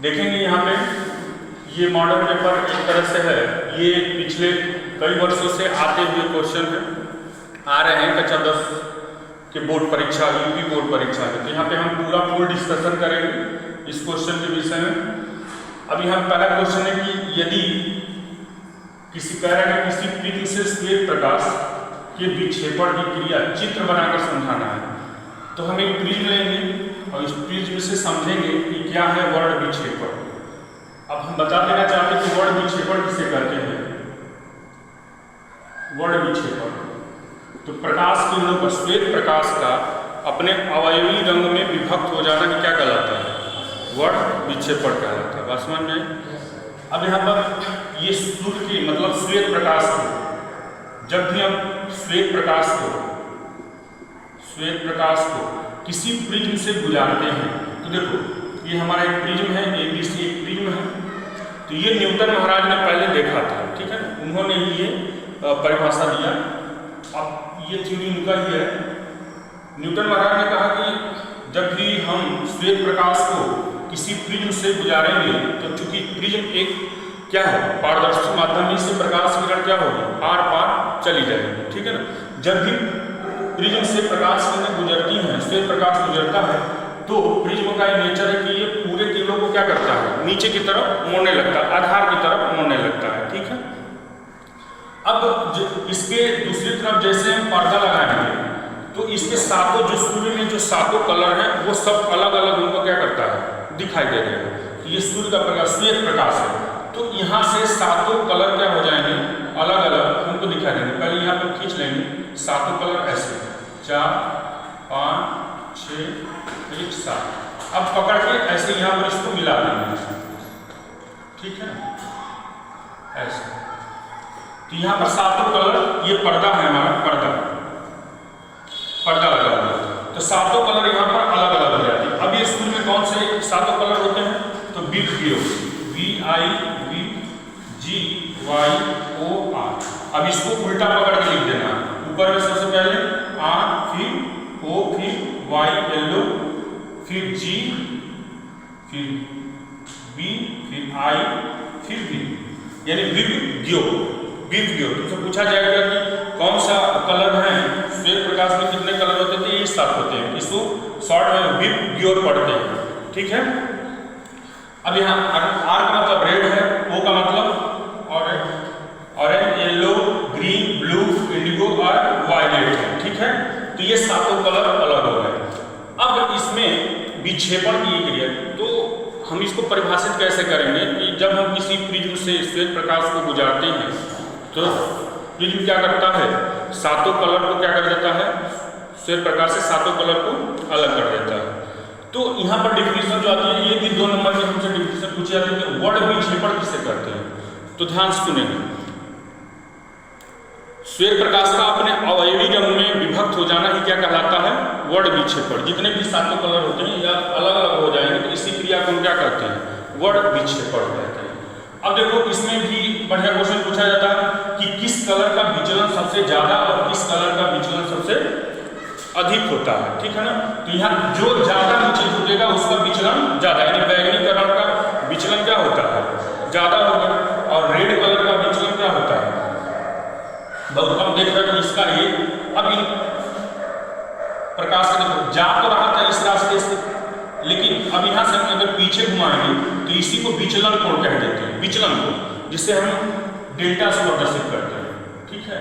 देखेंगे यहाँ पे ये मॉडल पेपर एक तरह से है, ये पिछले कई वर्षों से आते हुए क्वेश्चन है, आ रहे हैं कक्षा 10 के बोर्ड परीक्षा, यूपी बोर्ड परीक्षा में। तो यहाँ पे हम पूरा फुल डिस्कशन करेंगे इस क्वेश्चन के विषय में। अब यहाँ पहला क्वेश्चन है कि यदि किसी प्रिज्म से श्वेत प्रकाश के विक्षेपण की क्रिया चित्र बनाकर समझाना है, तो हम एक प्रिज्म लेंगे और इस प्रिज्म से समझेंगे कि क्या है वर्ण विक्षेपण। अब हम बता देना चाहते हैं कि वर्ण विक्षेपण किसे कहते हैं। वर्ण विक्षेपण तो प्रकाश किरणों पर श्वेत प्रकाश का अपने अवयवी रंग में विभक्त हो जाना क्या कहलाता है, वर्ण विक्षेपण कहलाता है। बात समझ में। अब यहाँ पर ये सूर्य की मतलब श्वेत प्रकाश को, जब भी हम श्वेत प्रकाश को किसी प्रिज्म से गुजारते हैं, तो देखो ये हमारा एक प्रिज्म है, ABC एक प्रिज्म है। तो ये न्यूटन महाराज ने पहले देखा था, ठीक है, उन्होंने ही ये परिभाषा दिया। अब ये थ्योरी उनका ही है। न्यूटन महाराज ने कहा कि जब भी हम श्वेत प्रकाश को किसी प्रिज्म से गुजारेंगे, तो चूंकि प्रिज्म एक क्या है, पारदर्शी माध्यम से प्रकाश किरण क्या होगी, आर पार चली जाएगी, ठीक है ना। जब भी प्रिज्म से प्रकाश किरणें गुजरती हैं, श्वेत प्रकाश गुजरता है, तो प्रिज्म का नेचर है कि ये पूरे किरणों को क्या करता है, नीचे की तरफ मोड़ने लगता है, आधार की तरफ मोड़ने लगता है, ठीक है। अब इसके दूसरी तरफ जैसे हम पर्दा लगाएंगे, तो इसके सातों जो सूर्य में जो सातों कलर हैं, वो सब अलग अलग उनको क्या करता है, दिखाई दे रहे हैं। ये सूर्य का प्रकाश श्वेत प्रकाश है, तो यहाँ से सातों कलर क्या हो जाएंगे, अलग अलग हमको दिखाई देंगे। पहले यहाँ पर खींच लेंगे सातों कलर ऐसे 4 5 6 1 7। अब पकड़ के ऐसे यहाँ पर इसको मिला देंगे, ठीक है, ऐसे। तो यहाँ पर सातों कलर, ये पर्दा है हमारा, पर्दा लगा हुआ है, तो सातों कलर यहाँ पर अलग अलग हो जाते हैं। अब ये सूर्य में कौन से सातों कलर होते हैं, तो VIGO, VIGYOR। अब इसको उल्टा पकड़ के लिख देना, ऊपर में सबसे पहले R, फिर O, फिर Y येलो, फिर G, फिर B, फिर I, फिर V, यानी VIGO। तुमसे पूछा जाएगा कि कौन सा कलर है, श्वेत प्रकाश में कितने कलर होते हैं, ये 7 होते हैं, इसको शॉर्ट में VIGO पढ़ते हैं, ठीक है। अब यहाँ R का मतलब रेड है, O का मतलब orange, yellow, green, blue, Indigo और वायलेट है, ठीक है। तो ये सातों कलर अलग हो गए। अब इसमें विक्षेपण की क्रिया, तो हम इसको परिभाषित कैसे करेंगे कि जब हम किसी प्रिज्म से श्वेत प्रकाश को गुजारते हैं, तो प्रिज्म क्या करता है, सातों कलर को क्या कर देता है, श्वेत प्रकाश से सातों कलर को अलग कर देता है। तो यहाँ पर डिफिनेशन जो आती है, ये भी 2 नंबर में हमसे डिफिनेशन पूछी जाती है कि वर्ण विक्षेपण किसे कहते हैं। तो ध्यान से सुनेंगे, श्वेत प्रकाश का अपने अवयवी रंग में विभक्त हो जाना ही क्या कहलाता है, वर्ण विक्षेपण। जितने भी सातों कलर होते हैं या अलग अलग हो जाएंगे, तो इसी क्रिया को हम क्या कहते हैं, वर्ण विक्षेपण कहते हैं। अब देखो इसमें भी बढ़िया क्वेश्चन पूछा जाता है कि किस कलर का विचलन सबसे ज्यादा और किस कलर का विचलन सबसे अधिक होता है, ठीक है ना। तो यहाँ जो ज्यादा नीचे झुकेगा उसका विचलन ज्यादा, यानी बैंगनी कलर का विचलन क्या होता है, ज्यादा होगा, और रेड कलर का विचलन क्या होता है, बहुत कम। देख रहे हो इसका ये, अब इन प्रकाश का देखो जा तो रहा था इस रास्ते से, लेकिन अब यहाँ से हम अगर पीछे घुमाएंगे तो इसी को विचलन कोण कह देते हैं, विचलन कोण, जिससे हम डेल्टा से प्रदर्शित करते हैं, ठीक है,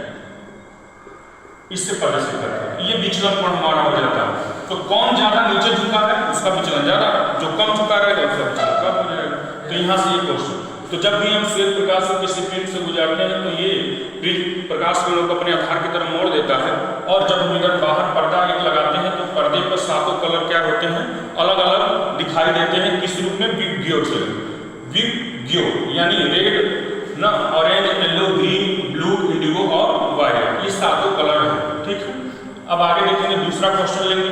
इससे प्रदर्शित करते हैं। ये विचलन कोण हमारा हो जाता है। तो कौन ज्यादा नीचे झुका है उसका विचलन ज्यादा, जो कम झुका रहेगा उसका विचलन कम हो जाएगा। तो यहाँ से ये क्वेश्चन, तो जब भी हम श्वेत प्रकाश को किसी प्रिज्म से गुजारते हैं, तो ये प्रकाश किरणों को अपने आधार की तरफ मोड़ देता है, और जब हम इधर बाहर पर्दा एक लगाते हैं, तो पर्दे पर सातों कलर क्या होते हैं, अलग अलग दिखाई देते हैं। किस रूप में, VIGO से, VIGO यानी रेड ना, orange, yellow, green, blue, Indigo और वायलेट, ये सातों कलर हैं, ठीक है। अब आगे देखेंगे, दूसरा क्वेश्चन लेंगे।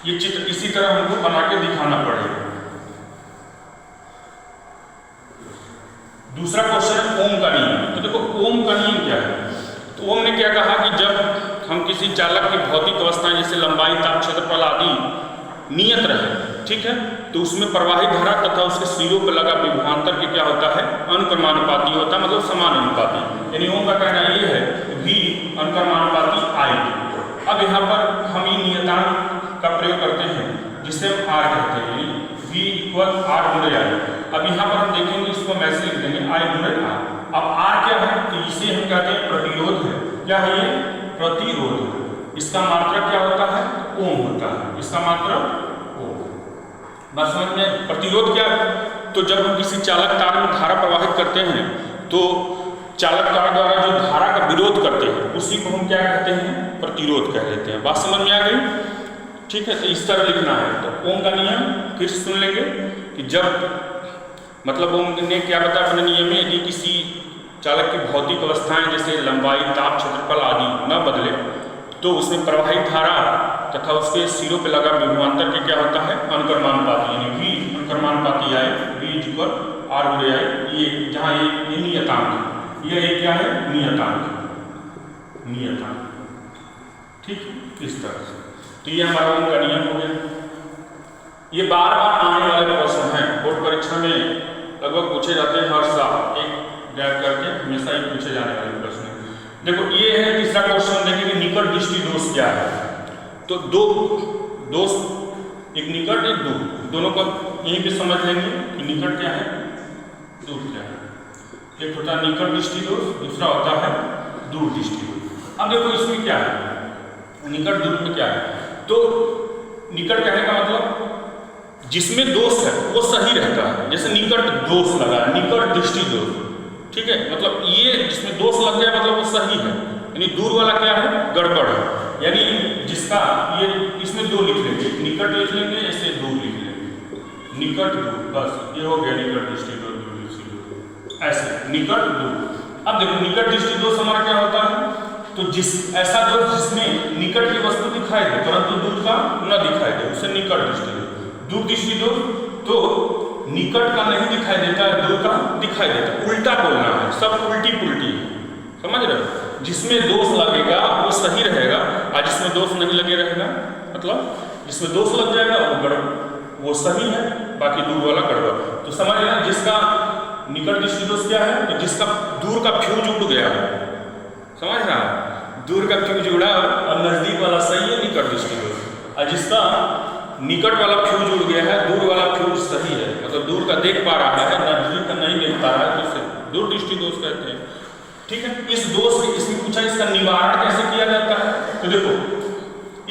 ये चित्र इसी तरह हमको बना के दिखाना पड़ेगा। दूसरा क्वेश्चन है ओम का नियम। तो देखो ओम का नियम क्या है, तो ओम ने क्या कहा कि जब हम किसी चालक की भौतिक अवस्थाएं जैसे लंबाई, ताप, क्षेत्रफल आदि नियत रहे, ठीक है। तो उसमें प्रवाहित धारा तथा उसके सिरों पर लगा विभवांतर के क्या होता है, अनुक्रमानुपाती होता है, मतलब समानुपाती। यानी ओम का कहना ये है V अनुक्रमानुपाती I। अब यहाँ पर हम ये नियतांक का प्रयोग करते हैं जिसे हम R कहते हैं, यानी V इक्वल R गुणे I। अब यहाँ पर हम देखेंगे, इसको हम ऐसे लिख देंगे I गुणे R। अब R क्या है, तो इसे हम कहते हैं प्रतिरोध है। क्या है ये, प्रतिरोध है। इसका मात्रक क्या होता है, ओम होता है, इसका मात्रक ओम। बस समझ में। प्रतिरोध क्या है, तो जब हम किसी चालक तार में धारा प्रवाहित करते हैं तो चालक तार द्वारा जो धारा का विरोध करते हैं उसी को हम क्या कहते हैं, प्रतिरोध कह लेते हैं। बात समझ में आ गई, ठीक है। तो इस तरह लिखना है। तो ओम का नियम फिर सुन लेंगे कि जब मतलब ओम ने क्या बताया अपने नियम में, यदि किसी चालक की भौतिक अवस्थाएं जैसे लंबाई, ताप, क्षेत्रफल आदि न बदले तो उसमें प्रवाहित धारा तथा उसके सिरों पर लगा विभवांतर के क्या होता है, अनुक्रमानुपाती, यानी V अनुक्रमानुपाती आए, V इक्वल R गुणे I। ये जहाँ ये नियतांक, ये क्या है, नियतांक, नियतांक, ठीक है, इस तरह से। तो ये हमारा ओम का नियम हो गया। ये बार बार आने वाले प्रश्न हैं, बोर्ड परीक्षा में लगभग पूछे जाते हैं हर साल, एक गैप करके हमेशा ही पूछे जाने वाले प्रश्न। देखो ये है तीसरा क्वेश्चन, देखेंगे निकट दृष्टि दोष क्या है। तो दो दोष, एक निकट एक दूर, दोनों को यहीं पे समझ लेंगे कि निकट क्या है, दूर क्या है। एक होता है निकट दृष्टि दोष, दूसरा होता है दूर दृष्टि दोष। अब देखो इसमें क्या है, निकट दूर में क्या है। तो निकट कहने का मतलब जिसमें दोष है वो सही रहता है, जैसे निकट दोष लगा, निकट दृष्टि दोष, ठीक है। मतलब ये जिसमें दोष लग गया मतलब वो सही है, यानी दूर वाला क्या है, गड़बड़ है। यानी जिसका ये इसमें दो लिख लेंगे, निकट लिख लेंगे, ऐसे दूर लिख लेंगे, निकट दूर, बस ये हो गया निकट दृष्टि दोष, दूर दृष्टि दोष, ऐसे निकट दूर। अब देखो निकट दृष्टि दोष हमारा क्या होता है, तो जिस ऐसा दोष जिसमें निकट की वस्तु दिखाई दे परंतु दूर का न दिखाई दे उसे निकट दृष्टि दोष। दूर दृष्टि दोष तो निकट का नहीं दिखाई देता है, दूर का दिखाई देता है। उल्टा बोलना है, सब उल्टी पुल्टी, समझ रहे हो। जिसमें दोष लगेगा वो सही रहेगा और जिसमें दोष नहीं लगे रहेगा, मतलब जिसमें दोष लग जाएगा वो गड़बड़, वो सही है, बाकी दूर वाला गड़बड़। तो समझ लेना जिसका निकट दृष्टि दोष क्या है, तो जिसका दूर का फ्यूज उड़ गया, समझ रहा, दूर का फ्यूज उड़ा और नजदीक वाला सही है, निकट दृष्टि दोष। और जिसका निकट वाला फ्यूज उड़ गया है, दूर वाला फ्यूज सही है, मतलब दूर का देख पा रहा है, नजदीक का नहीं देख पा रहा है, तो उसे दूर दृष्टि दोष कहते हैं, ठीक है। इस दोष के इसमें पूछा इसका निवारण कैसे किया जाता है। तो देखो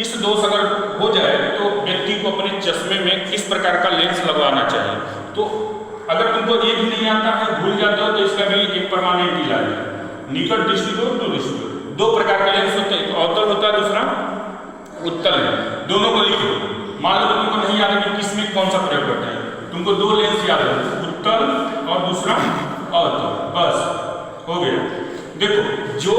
इस दोष अगर हो जाए तो व्यक्ति को अपने चश्मे में किस प्रकार का लेंस लगवाना चाहिए। तो अगर तुमको ये भी नहीं आता है, भूल जाते हो, तो इसका भी एक परमानेंट इलाज है, निकट दृष्टि दोष, दूर दृष्टि दोष। दो प्रकार के लेंस होते हैं, अवतल होता है, दूसरा उत्तल है। दोनों को लिखो, मान लो तुमको नहीं याद है कि किस में कौन सा प्रयोग करते हैं, तुमको दो लेंस याद है, उत्तल और दूसरा अवतल, बस हो गया। देखो जो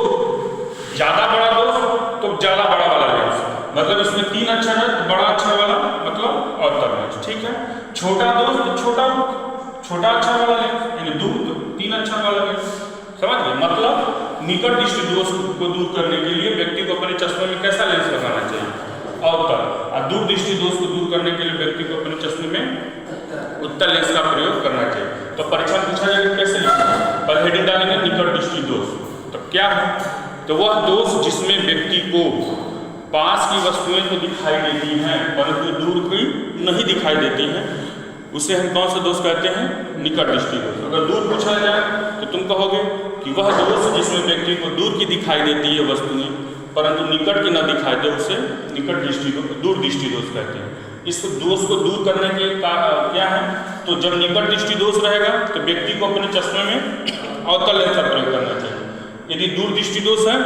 ज्यादा बड़ा दोष तो ज्यादा बड़ा वाला लेंस, मतलब इसमें 3 अक्षर है तो बड़ा अक्षर वाला मतलब अवतल लेंस, ठीक है। छोटा दोष तो छोटा अक्षर वाला लेंस, यानी दूर तो 3 अक्षर वाला लेंस, समझ गए। मतलब निकट दृष्टि दोष को दूर करने के लिए व्यक्ति को अपने चश्मे में कैसा लेंस लगाना चाहिए, अवतल। और दूर दृष्टि दोष को दूर करने के लिए व्यक्ति को अपने चश्मे में उत्तल लेंस का प्रयोग करना चाहिए। तो परीक्षा पूछा जाएगा कैसे लिखना है, पर हेडिंग डालेंगे निकट दृष्टि दोष। तो क्या है, तो वह दोष जिसमें व्यक्ति को पास की वस्तुएं तो दिखाई देती हैं परंतु दूर की नहीं दिखाई देती हैं, उसे हम कौन सा दोष कहते हैं, निकट दृष्टि दोष। अगर दूर पूछा जाए तो तुम कहोगे कि वह दोष जिसमें व्यक्ति को दूर की दिखाई देती है वस्तुएं परंतु निकट की न दिखाई दे उसे निकट दृष्टि दोष, दूर दृष्टि दोष कहते हैं। इस दोष को दूर करने के क्या है, तो जब निकट दृष्टि दोष रहेगा तो व्यक्ति को अपने चश्मे में अवतल लेंस का प्रयोग करना चाहिए। यदि दूर दृष्टि दोष है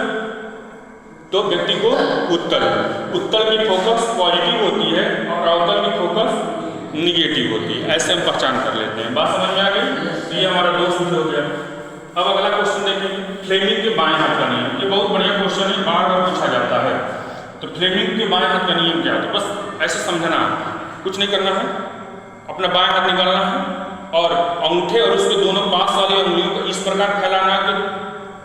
तो व्यक्ति को उत्तल की फोकस पॉजिटिव होती है और अवतल की फोकस निगेटिव होती है, ऐसे हम पहचान कर लेते हैं। बात समझ में आ गई। तो ये हमारा दोष भी हो गया। अब अगला क्वेश्चन देखिए, फ्लेमिंग के बाएं हाथ का नियम। ये बहुत बढ़िया क्वेश्चन है, बार बार पूछा जाता है। तो फ्लेमिंग के बाएं हाथ का नियम क्या है, तो बस ऐसे समझना है, कुछ नहीं करना है, अपना बाएं हाथ निकालना है और अंगूठे और उसके दोनों पास वाली उंगलियों को इस प्रकार फैलाना है कि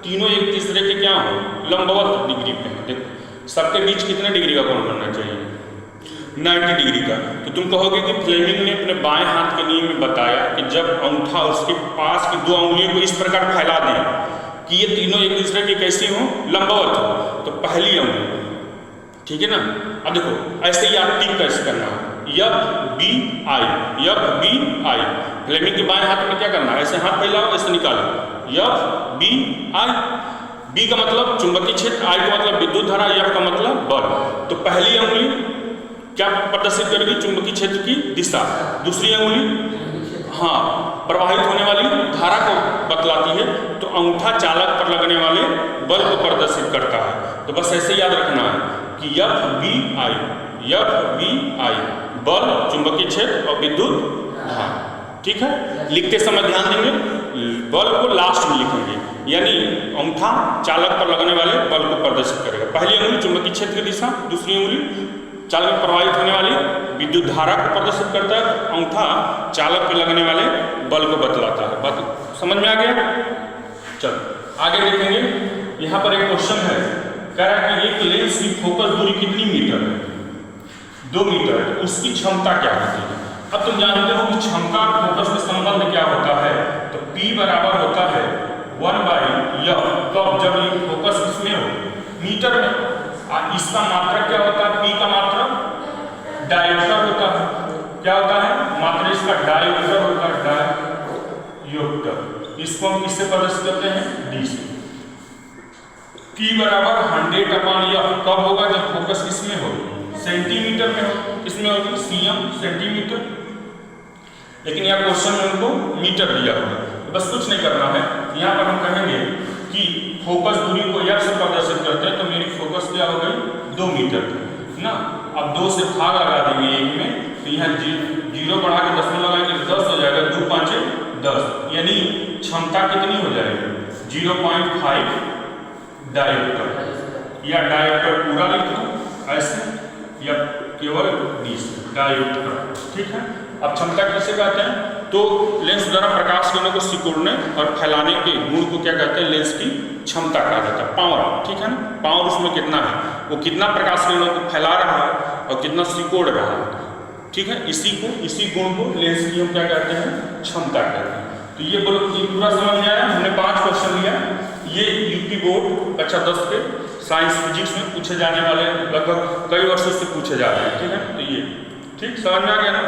तीनों एक तीसरे के क्या हो, लंबवत डिग्री पे। देखो सबके बीच कितने डिग्री का कोण बनना चाहिए, 90 डिग्री का। तो तुम कहोगे कि फ्लेमिंग ने अपने बाएं हाथ के नियम में बताया कि जब अंगूठा उसके पास की 2 उंगलियों को इस प्रकार फैला दें कि ये तीनों एक दूसरे की कैसी हो, लंबवत हो, तो पहली उंगली, ठीक है ना। अब देखो ऐसे ही आप टिक कैसे करना है, एफ बी आई। फ्लेमिंग के बाएं हाथ में क्या करना है, ऐसे हाथ फैलाओ, ऐसे निकालो, एफ बी आई। बी का मतलब चुंबकीय क्षेत्र, आई का मतलब विद्युत धारा, एफ का मतलब बल। तो पहली उंगली क्या प्रदर्शित करेगी, चुंबकीय क्षेत्र की दिशा। दूसरी उंगली हाँ प्रवाहित होने वाली धारा को बतलाती है। तो अंगूठा चालक पर लगने वाले बल को प्रदर्शित करता है। तो बस ऐसे याद रखना है कि एफ बी आई बल, चुंबकीय क्षेत्र और विद्युत धारा, ठीक है। लिखते समय ध्यान देंगे, बल को लास्ट में लिखेंगे, यानी अंगूठा चालक पर लगने वाले बल को प्रदर्शित करेगा। पहली उंगली चुंबकीय क्षेत्र की दिशा, दूसरी उंगली चालक में प्रवाहित होने वाली विद्युत धारा को प्रदर्शित करता है, अंगूठा चालक पर लगने वाले बल को बतलाता है। बात समझ में आ गया। चलो आगे देखेंगे। यहाँ पर एक क्वेश्चन है, कह रहा है कि एक लेंस की फोकस दूरी कितनी मीटर है, 2 मीटर है, उसकी क्षमता क्या होती है। अब तुम जानते हो कि क्षमता और फोकस में संबंध क्या होता है। तो P बराबर होता है 1/F, कब, जब ये फोकस किसमें हो, मीटर में। इसका मात्रक क्या होता है, P का मात्रक डायोप्टर होता है। क्या होता है मात्रक, इसका डायोप्टर होता है, डायोप्टर। इसको हम किससे प्रदर्शित करते हैं, D से। P बराबर 100/F कब होगा, जब फोकस किसमें हो, सेंटीमीटर में हो। किसमें होगी, cm, सेंटीमीटर। लेकिन यहाँ क्वेश्चन में उनको मीटर दिया हुआ है। तो बस कुछ नहीं करना है, यहाँ पर हम कहेंगे कि फोकस दूरी को F से प्रदर्शित करते हैं। तो मेरी फोकस क्या हो गई, 2 मीटर ना। अब 2 से भाग लगा देंगे एक में, तो यहाँ 0 बढ़ा के 10 में लगाएंगे, 10 हो जाएगा, 2 5 10, यानी क्षमता कितनी हो जाएगी, 0.5 डायोप्टर। या डायोप्टर पूरा लिखो ऐसे, या केवल डायोप्टर, ठीक है। अब क्षमता किसे कहते हैं, तो लेंस द्वारा प्रकाश किरणों को सिकुड़ने और फैलाने के गुण को क्या कहते हैं, लेंस की क्षमता कहा जाता है, पावर, ठीक है ना। पावर उसमें कितना है, वो कितना प्रकाश किरणों को फैला रहा है और कितना सिकोड़ रहा है, ठीक है। इसी गुण को लेंस की हम क्या कहते हैं, क्षमता कहते हैं। तो ये बोलो, ये पूरा समझ में आया। हमने 5 क्वेश्चन लिया। ये यूपी बोर्ड कक्षा 10 के साइंस फिजिक्स में पूछे जाने वाले, लगभग कई वर्षों से पूछे जा रहे हैं, ठीक है। तो ये ठीक समझ में आ गया ना।